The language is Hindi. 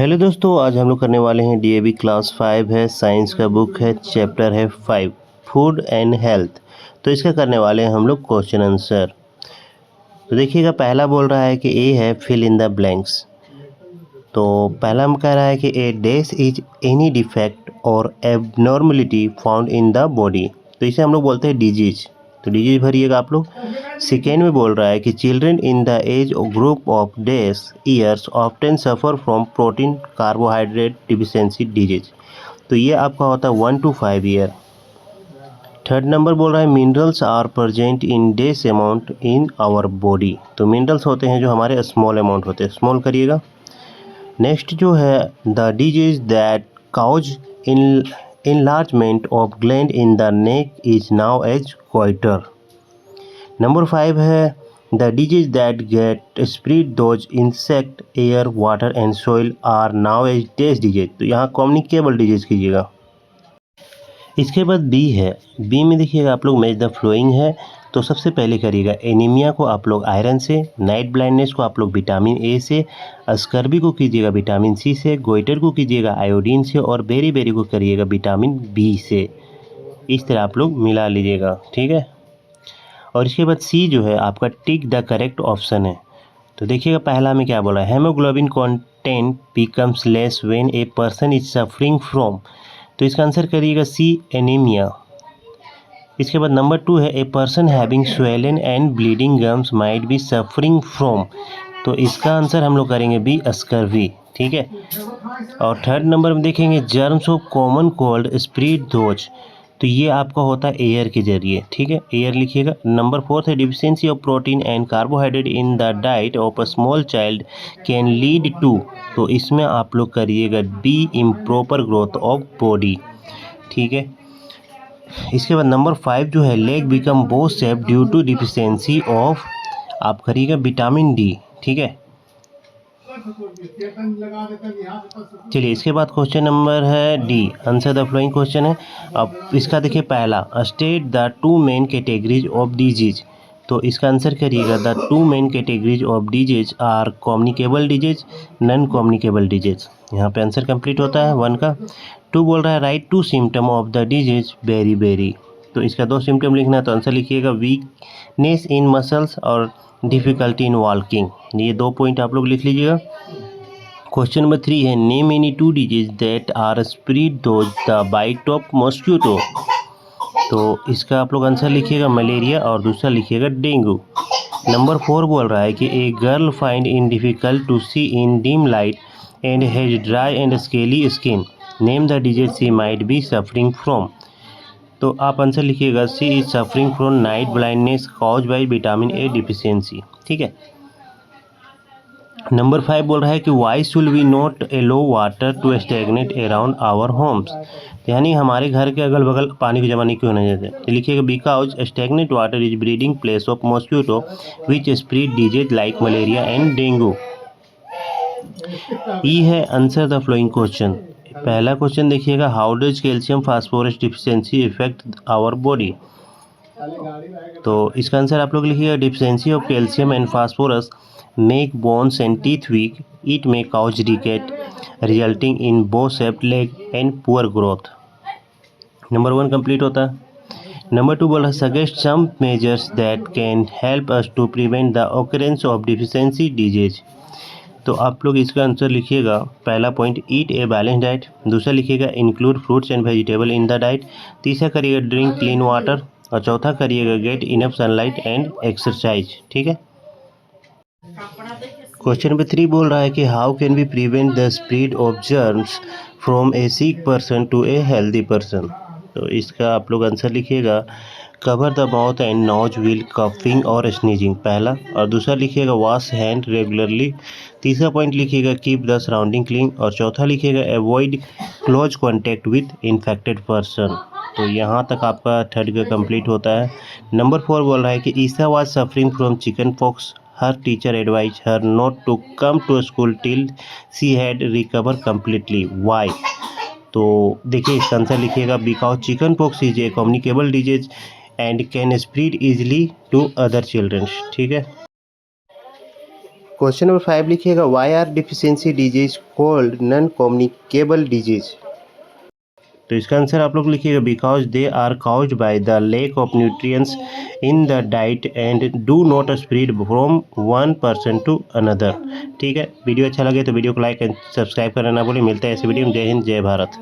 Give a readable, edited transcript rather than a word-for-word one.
हेलो दोस्तों, आज हम लोग करने वाले हैं डीएवी क्लास 5 है, साइंस का बुक है, चैप्टर है 5 फूड एंड हेल्थ। तो इसका करने वाले हैं हम लोग क्वेश्चन आंसर। तो देखिएगा, पहला बोल रहा है कि ए है फिल इन द ब्लैंक्स। तो पहला हम कह रहा है कि ए डैश इज एनी डिफेक्ट और abnormality found in the body. तो इसे हम लोग बोलते हैं डिजीज। तो डिजीज भरिएगा आप लोग। सेकेंड में बोल रहा है कि children in the age group of days years often suffer from protein carbohydrate deficiency disease. तो ये आपका होता है 1 to 5 ईयर। थर्ड नंबर बोल रहा है minerals are present in these amount in our body. तो मिनरल्स होते हैं जो हमारे स्मॉल अमाउंट होते हैं, स्मॉल करिएगा। नेक्स्ट जो है the disease that cause in enlargement of gland in the neck is now as goiter। Number 5 है the disease that get spread those insect air water and soil are known as days disease. तो यहाँ कम्युनिकेबल डिजीज कीजिएगा। इसके बाद बी है। बी में देखिएगा आप लोग मैच द फ्लोइंग है। तो सबसे पहले करिएगा एनीमिया को आप लोग आयरन से, नाइट ब्लाइंडनेस को आप लोग विटामिन ए से, स्कर्वी को कीजिएगा विटामिन सी से, गोइटर को कीजिएगा आयोडीन से और बेरी बेरी को करिएगा विटामिन बी से। इस तरह आप लोग मिला लीजिएगा, ठीक है। और इसके बाद सी जो है आपका टिक द करेक्ट ऑप्शन है। तो देखिएगा पहला में क्या बोला है, haemoglobin content becomes less when a person is suffering from. तो इसका आंसर करिएगा सी एनीमिया। इसके बाद नंबर 2 है a person having swollen and bleeding gums might be suffering from. तो इसका आंसर हम लोग करेंगे बी स्कर्वी, ठीक है। और थर्ड नंबर में देखेंगे germs of common cold spread those. तो ये आपका होता है एयर के जरिए, ठीक है, एयर लिखिएगा। नंबर 4 है deficiency of protein and carbohydrate in the diet of a small child can lead to. तो इसमें आप लोग करिएगा B improper growth of body, ठीक है। इसके बाद नंबर 5 जो है leg become bow shape due to deficiency of, आप करिएगा विटामिन डी, ठीक है। चलिए इसके बाद क्वेश्चन नंबर है D, answer the following question है। अब इसका देखिए पहला state the two main categories of disease. तो इसका आंसर करिएगा the two main categories of disease are communicable disease, non communicable disease. यहाँ पे आंसर कंप्लीट होता है 1 का। 2 बोल रहा है write 2 symptom of the disease beriberi. तो इसका 2 सिम्टम लिखना है, तो आंसर लिखिएगा वीकनेस इन मसल्स और डिफ़िकल्टी इन वॉकिंग। ये 2 पॉइंट आप लोग लिख लीजिएगा। क्वेश्चन नंबर 3 है name any 2 disease that are spread those the bite of mosquito. तो इसका आप लोग आंसर लिखिएगा मलेरिया और दूसरा लिखिएगा डेंगू। नंबर 4 बोल रहा है कि a girl find in difficult to see in dim light and has dry and scaly skin. Name the disease she might be suffering from. तो आप आंसर लिखिएगा she is suffering from night blindness cause by vitamin A deficiency, ठीक है। नंबर 5 बोल रहा है कि why should we not allow water to stagnate around our homes. यानी हमारे घर के अगल बगल पानी को जमा नहीं क्यों नहीं देते। तो लिखिएगा because stagnant water is breeding place of mosquito which spread disease like malaria and dengue. ई है आंसर द फ्लोइंग क्वेश्चन। पहला क्वेश्चन देखिएगा how does calcium phosphorus deficiency effect our body. तो इसका आंसर आप लोग लिखिएगा deficiency of calcium and phosphorus make bones and teeth weak, it may cause rickets resulting in bow shaped leg and poor growth. Number 1 complete होता है। नंबर 2 बोला suggest some measures that can help us to prevent the occurrence of deficiency disease. तो आप लोग इसका आंसर लिखिएगा पहला point eat a balance diet, दूसरा लिखिएगा include fruits and vegetable in the diet, तीसरा करिएगा ड्रिंक क्लीन वाटर और चौथा करिएगा get enough sunlight and exercise, ठीक है। क्वेश्चन नंबर 3 बोल रहा है कि how can we prevent the spread of germs from a sick person to a healthy person. तो इसका आप लोग आंसर लिखिएगा cover the mouth and nose while coughing और स्नीजिंग, पहला। और दूसरा लिखिएगा वॉश हैंड रेगुलरली, तीसरा पॉइंट लिखिएगा कीप द सराउंडिंग क्लीन और चौथा लिखिएगा avoid close contact with infected person. तो यहाँ तक आपका थर्ड का कंप्लीट होता है। नंबर 4 बोल रहा है कि Isa was suffering from chicken pox, her teacher advise her not to come to school till she had recover completely, why. तो देखिए इसका आंसर लिखिएगा because chicken pox is a communicable disease and can spread easily to other childrens, ठीक है। क्वेश्चन नंबर 5 लिखिएगा, why are deficiency disease called non communicable disease. तो इसका आंसर आप लोग लिखिएगा, because they are caused by the lack of nutrients in the diet and do not spread from one person to another. ठीक है, वीडियो अच्छा लगे तो वीडियो को लाइक एंड सब्सक्राइब करना ना भूलें। मिलता है ऐसे वीडियो में। जय हिंद, जय भारत।